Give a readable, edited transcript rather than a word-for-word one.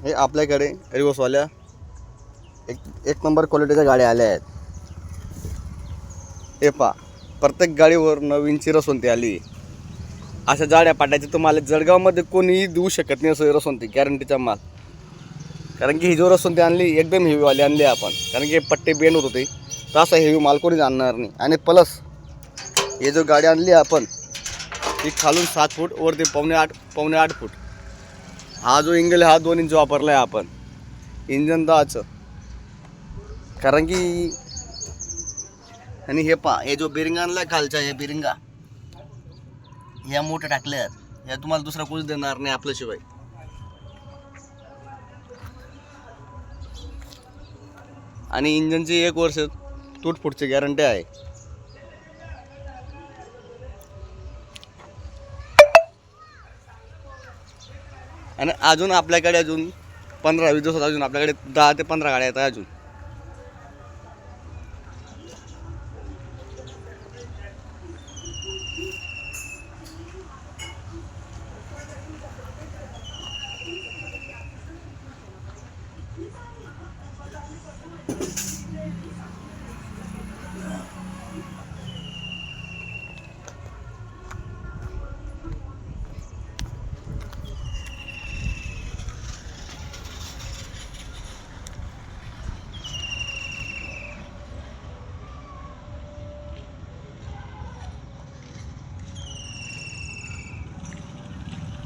हे आपल्याकडे रिवर्सवाल्या एक एक नंबर क्वालिटीच्या गाड्या आल्या आहेत. हे पहा, प्रत्येक गाडीवर नवीनची रसवंती आली. अशा जाड्या पाट्याची तुम्हाला जळगावमध्ये कोणीही देऊ शकत नाही असं रसवंती, गॅरंटीचा माल. कारण की ही जो रसवंती आणली एकदम हेवीवाली आणली आपण, कारण की पट्टे बेंड होत होते, तर असा हेवी माल कोणीच आणणार नाही. आणि प्लस हे जो गाडी आणली आपण ही खालून 7 फूट वरती पावणे 8 फूट. हा जो इंगल हा 2 इंच वापरला आहे आपण, इंजन 10चं. कारण की आणि हे पहा, हे जो बेरिंग आणला खालचा, हे बेरिंगा ह्या मोठ्या टाकल्यात, या तुम्हाला दुसरा कोणीच देणार नाही आपल्याशिवाय. आणि इंजनची 1 वर्ष तुटफुटची गॅरंटी आहे. आणि अजून आपल्याकडे 15-20 दिवसात अजून आपल्याकडे 10 ते 15 गाड्या येतात अजून.